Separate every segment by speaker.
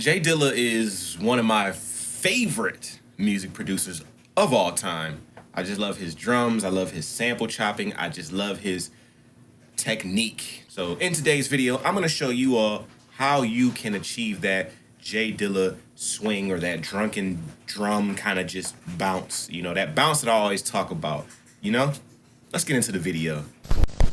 Speaker 1: J Dilla is one of my favorite music producers of all time. I just love his drums. I love his sample chopping. I just love his technique. So in today's video, I'm gonna show you all how you can achieve that J Dilla swing or that drunken drum kind of just bounce. You know, that bounce that I always talk about, you know? Let's get into the video.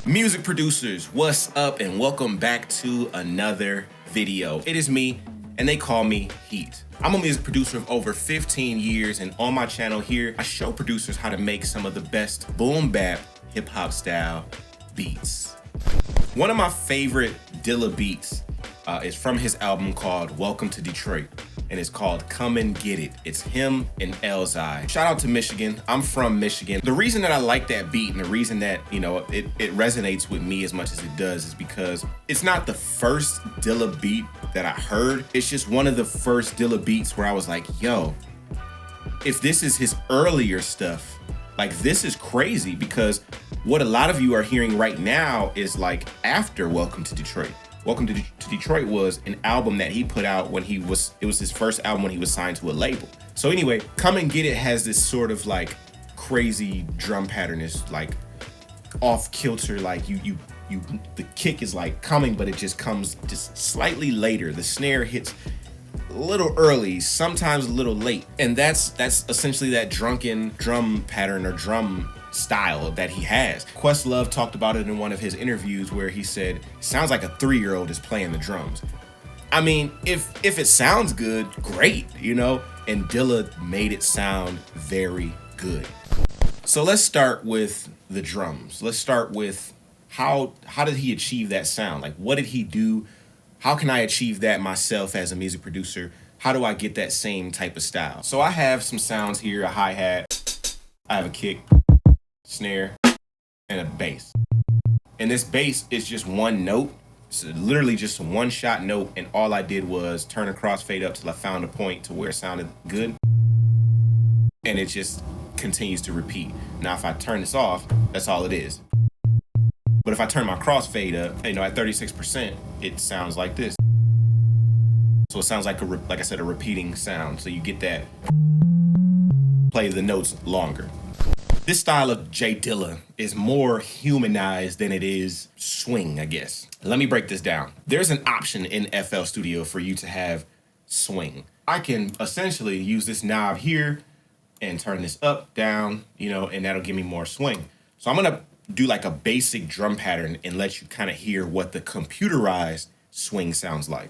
Speaker 1: Music producers, what's up and welcome back to another video. It is me and they call me Heat. I'm a music producer of over 15 years and on my channel here, I show producers how to make some of the best boom bap hip hop style beats. One of my favorite Dilla beats is from his album called Welcome to Detroit, and it's called Come and Get It. It's him and Elzhi. Shout out to Michigan. I'm from Michigan. The reason that I like that beat and the reason that, you know, it resonates with me as much as it does is because it's not the first Dilla beat that I heard. It's just one of the first Dilla beats where I was like, yo, if this is his earlier stuff, like this is crazy, because what a lot of you are hearing right now is like after Welcome to Detroit. Welcome to Detroit was an album that he put out when it was his first album when he was signed to a label. So anyway, Come and Get It has this sort of like crazy drum pattern. It's like off kilter, like the kick is like coming, but it just comes just slightly later. The snare hits a little early, sometimes a little late. And that's essentially that drunken drum pattern or drum style that he has. Questlove talked about it in one of his interviews where he said, sounds like a 3-year-old is playing the drums. I mean, if it sounds good, great, you know? And Dilla made it sound very good. So let's start with the drums. Let's start with how did he achieve that sound? Like, what did he do? How can I achieve that myself as a music producer? How do I get that same type of style? So I have some sounds here, a hi-hat, I have a kick, snare, and a bass. And this bass is just one note. It's literally just a one-shot note, and all I did was turn a crossfade up till I found a point to where it sounded good. And it just continues to repeat. Now, if I turn this off, that's all it is. But if I turn my crossfade up, you know, at 36%, it sounds like this. So it sounds like like I said, a repeating sound. So you get that, play the notes longer. This style of J Dilla is more humanized than it is swing, I guess. Let me break this down. There's an option in FL Studio for you to have swing. I can essentially use this knob here and turn this up, down, you know, and that'll give me more swing. So I'm gonna do like a basic drum pattern and let you kind of hear what the computerized swing sounds like.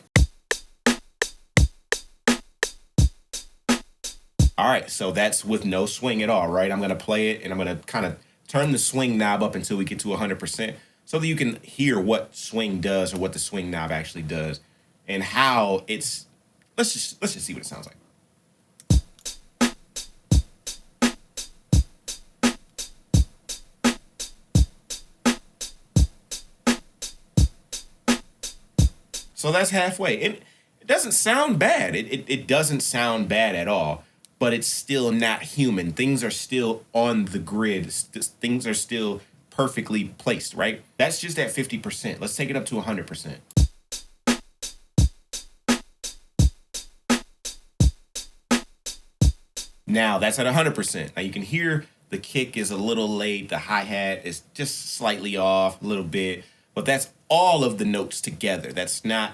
Speaker 1: All right, so that's with no swing at all, right? I'm gonna play it and I'm gonna kind of turn the swing knob up until we get to 100% so that you can hear what swing does or what the swing knob actually does and how it's, let's just see what it sounds like. So that's halfway. It doesn't sound bad. It doesn't sound bad at all. But it's still not human. Things are still on the grid. Things are still perfectly placed, right? That's just at 50%. Let's take it up to 100%. Now that's at 100%. Now you can hear the kick is a little late. The hi-hat is just slightly off a little bit, but that's all of the notes together. That's not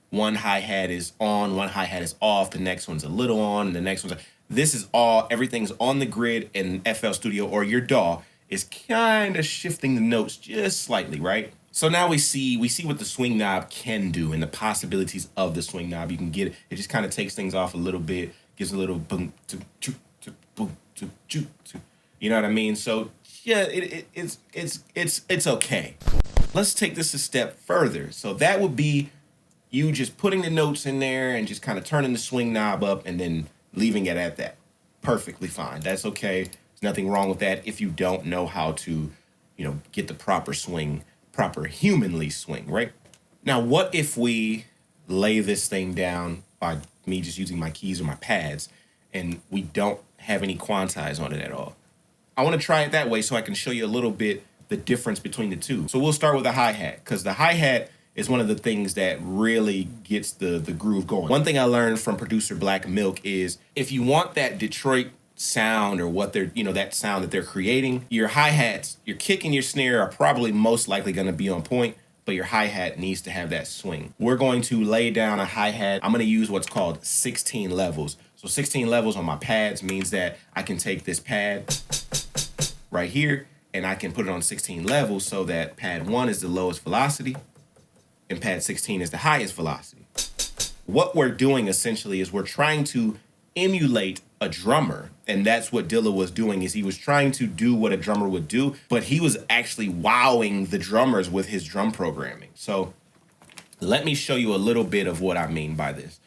Speaker 1: one hi-hat is on, one hi-hat is off, the next one's a little on, and the next one's This is all, everything's on the grid, and FL Studio or your DAW is kind of shifting the notes just slightly, right? So now we see what the swing knob can do and the possibilities of the swing knob. You can get it. It just kind of takes things off a little bit, gives a little boom, boom, you know what I mean? So yeah, it's okay. Let's take this a step further. So that would be you just putting the notes in there and just kind of turning the swing knob up and then leaving it at that. Perfectly fine. That's okay. There's nothing wrong with that if you don't know how to, you know, get the proper swing, proper humanly swing, right? Now, what if we lay this thing down by me just using my keys or my pads and we don't have any quantize on it at all? I want to try it that way so I can show you a little bit the difference between the two. So we'll start with the hi-hat, because the hi-hat is one of the things that really gets the groove going. One thing I learned from producer Black Milk is if you want that Detroit sound or what they're, that sound that they're creating, your hi-hats, your kick and your snare are probably most likely going to be on point, but your hi-hat needs to have that swing. We're going to lay down a hi-hat. I'm going to use what's called 16 levels. So 16 levels on my pads means that I can take this pad right here and I can put it on 16 levels so that pad 1 is the lowest velocity and pad 16 is the highest velocity. What we're doing essentially is we're trying to emulate a drummer, and that's what Dilla was doing, is he was trying to do what a drummer would do, but he was actually wowing the drummers with his drum programming. So let me show you a little bit of what I mean by this.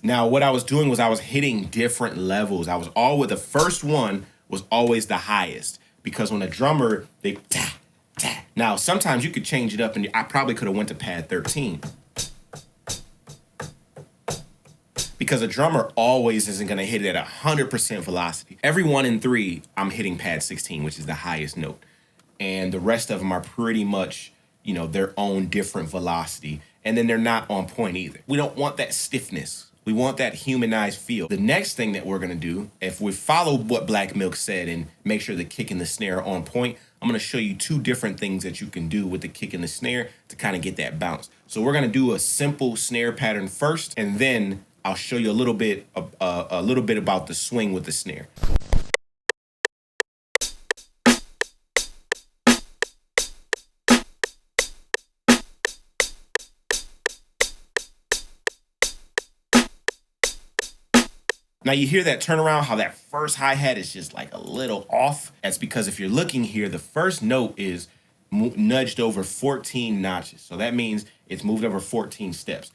Speaker 1: Now, what I was doing was I was hitting different levels. The first one was always the highest, because when a drummer, they ta, ta. Now, sometimes you could change it up, and I probably could have went to pad 13. Because a drummer always isn't gonna hit it at 100% velocity. Every 1 in 3, I'm hitting pad 16, which is the highest note. And the rest of them are pretty much, their own different velocity. And then they're not on point either. We don't want that stiffness. We want that humanized feel. The next thing that we're gonna do, if we follow what Black Milk said and make sure the kick and the snare are on point, I'm gonna show you 2 different things that you can do with the kick and the snare to kind of get that bounce. So we're gonna do a simple snare pattern first, and then I'll show you a little bit about the swing with the snare. Now you hear that turnaround, how that first hi-hat is just like a little off. That's because if you're looking here, the first note is nudged over 14 notches. So that means it's moved over 14 steps.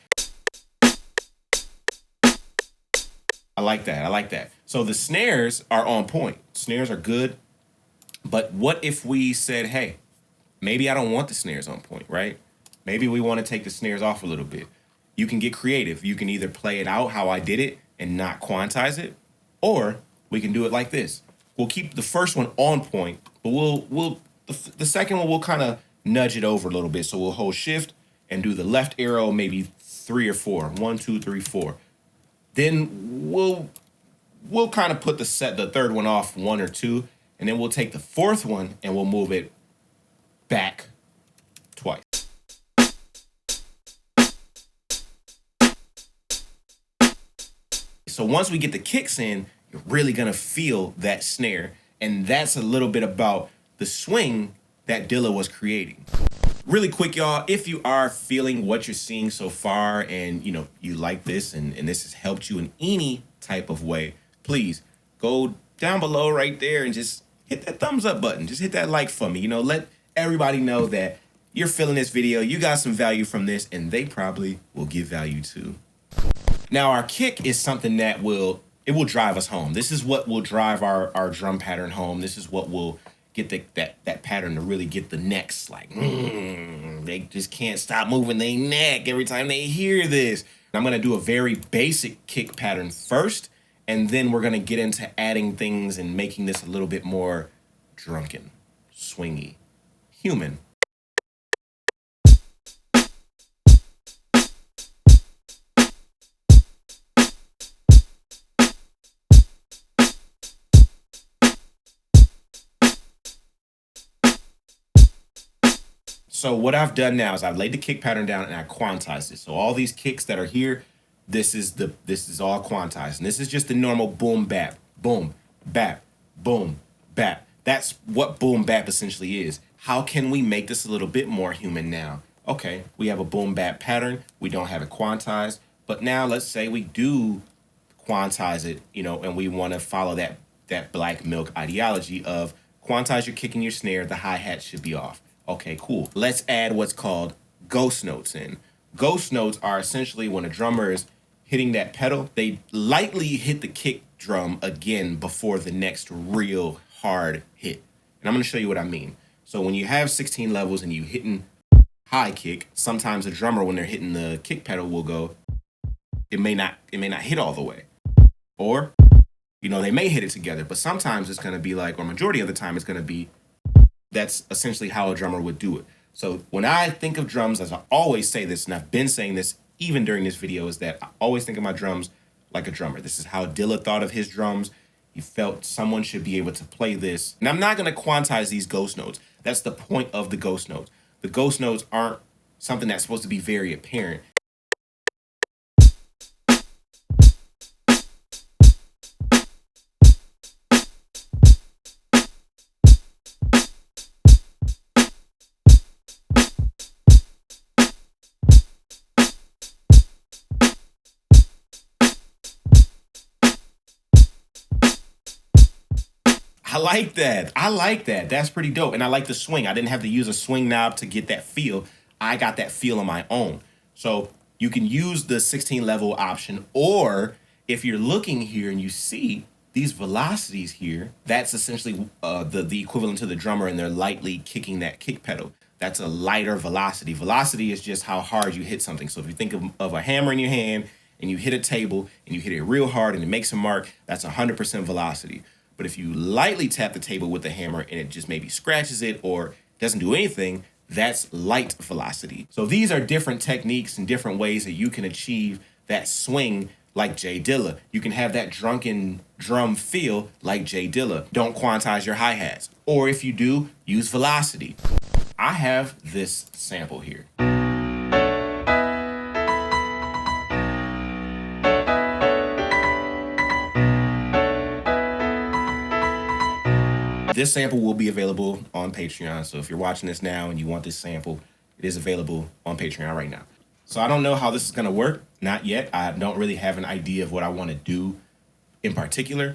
Speaker 1: I like that. So the snares are on point. Snares are good. But what if we said, hey, maybe I don't want the snares on point, right? Maybe we want to take the snares off a little bit. You can get creative. You can either play it out how I did it and not quantize it, or we can do it like this. We'll keep the first one on point, but the second one we'll kind of nudge it over a little bit. So we'll hold shift and do the left arrow maybe 3 or 4. 1, 2, 3, 4. Then we'll kind of put the third one off 1 or 2, and then we'll take the fourth one and we'll move it back twice. So once we get the kicks in, you're really gonna feel that snare. And that's a little bit about the swing that Dilla was creating. Really quick, y'all, if you are feeling what you're seeing so far and you like this and this has helped you in any type of way, please go down below right there and just hit that thumbs up button. Just hit that like for me. Let everybody know that you're feeling this video, you got some value from this, and they probably will give value too. Now, our kick is something that will drive us home. This is what will drive our drum pattern home. This is what will get that pattern to really get the necks like, they just can't stop moving their neck every time they hear this. I'm gonna do a very basic kick pattern first, and then we're gonna get into adding things and making this a little bit more drunken, swingy, human. So what I've done now is I've laid the kick pattern down and I quantized it. So all these kicks that are here, this is all quantized. And this is just the normal boom bap, boom, bap, boom, bap. That's what boom bap essentially is. How can we make this a little bit more human now? Okay, we have a boom bap pattern. We don't have it quantized. But now let's say we do quantize it, and we want to follow that Black Milk ideology of quantize your kick and your snare, the hi-hat should be off. Okay, cool. Let's add what's called ghost notes in. Ghost notes are essentially when a drummer is hitting that pedal, they lightly hit the kick drum again before the next real hard hit. And I'm gonna show you what I mean. So when you have 16 levels and you hitting high kick, sometimes a drummer when they're hitting the kick pedal will go it may not hit all the way. Or, you know, they may hit it together, but sometimes it's gonna be like, or majority of the time it's gonna be, that's essentially how a drummer would do it. So when I think of drums, as I always say this, and I've been saying this even during this video, is that I always think of my drums like a drummer. This is how Dilla thought of his drums. He felt someone should be able to play this. And I'm not gonna quantize these ghost notes. That's the point of the ghost notes. The ghost notes aren't something that's supposed to be very apparent. I like that. I like that. That's pretty dope. And I like the swing. I didn't have to use a swing knob to get that feel. I got that feel on my own. So you can use the 16 level option, or if you're looking here and you see these velocities here, that's essentially the equivalent to the drummer, and they're lightly kicking that kick pedal. That's a lighter velocity. Velocity is just how hard you hit something. So if you think of a hammer in your hand and you hit a table and you hit it real hard and it makes a mark, that's 100% velocity. But if you lightly tap the table with the hammer and it just maybe scratches it or doesn't do anything, that's light velocity. So these are different techniques and different ways that you can achieve that swing like J Dilla. You can have that drunken drum feel like J Dilla. Don't quantize your hi-hats. Or if you do, use velocity. I have this sample here. This sample will be available on Patreon. So if you're watching this now and you want this sample, it is available on Patreon right now. So I don't know how this is gonna work, not yet. I don't really have an idea of what I wanna do in particular.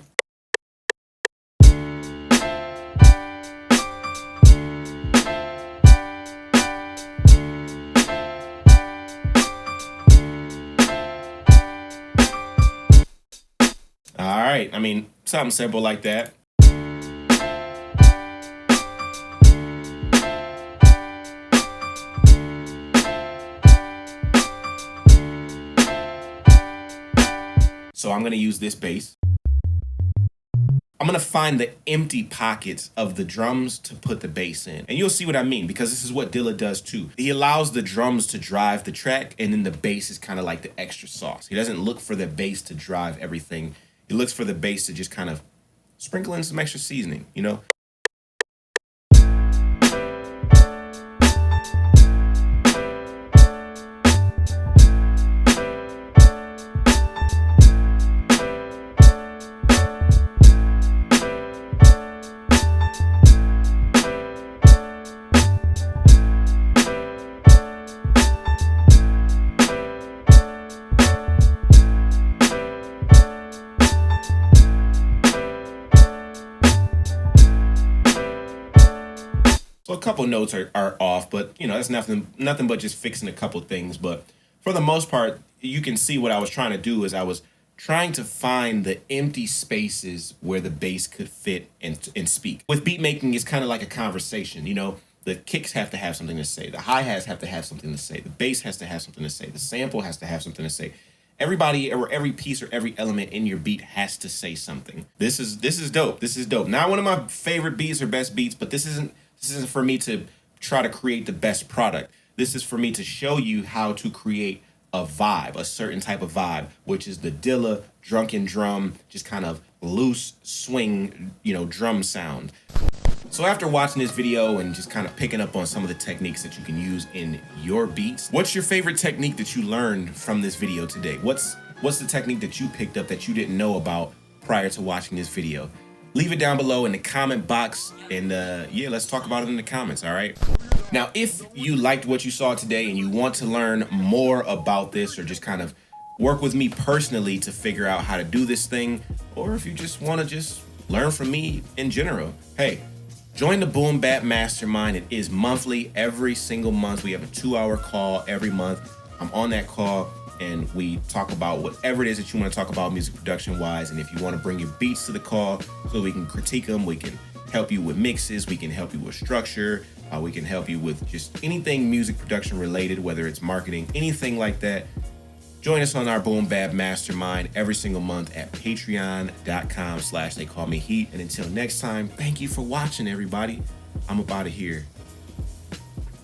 Speaker 1: All right, I mean, something simple like that. So I'm gonna use this bass. I'm gonna find the empty pockets of the drums to put the bass in. And you'll see what I mean, because this is what Dilla does too. He allows the drums to drive the track, and then the bass is kind of like the extra sauce. He doesn't look for the bass to drive everything. He looks for the bass to just kind of sprinkle in some extra seasoning, you know? So a couple notes are off, but you know, that's nothing but just fixing a couple things. But for the most part, you can see what I was trying to do is I was trying to find the empty spaces where the bass could fit and speak. With beat making, it's kind of like a conversation, you know. The kicks have to have something to say. The hi-hats have to have something to say. The bass has to have something to say. The sample has to have something to say. Everybody or every piece or every element in your beat has to say something. This is dope. This is dope. Not one of my favorite beats or best beats, but this isn't for me to try to create the best product. This is for me to show you how to create a vibe, a certain type of vibe, which is the Dilla drunken drum, just kind of loose swing, you know, drum sound. So after watching this video and just kind of picking up on some of the techniques that you can use in your beats, what's your favorite technique that you learned from this video today? What's the technique that you picked up that you didn't know about prior to watching this video? Leave it down below in the comment box, and yeah, let's talk about it in the comments, all right? Now, if you liked what you saw today and you want to learn more about this, or just kind of work with me personally to figure out how to do this thing, or if you just want to just learn from me in general, hey, join the Boom Bap Mastermind. It is monthly. Every single month we have a 2-hour call every month. I'm on that call and we talk about whatever it is that you want to talk about music production wise. And if you want to bring your beats to the call so we can critique them, we can help you with mixes, we can help you with structure, we can help you with just anything music production related, whether it's marketing, anything like that. Join us on our Boom Bap Mastermind every single month at patreon.com/TheycallmeHeat. And until next time, thank you for watching, everybody. I'm up out of here.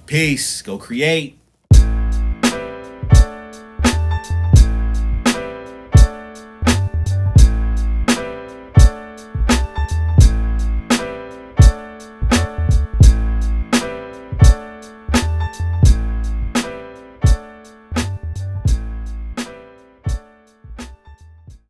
Speaker 1: Peace. Go create.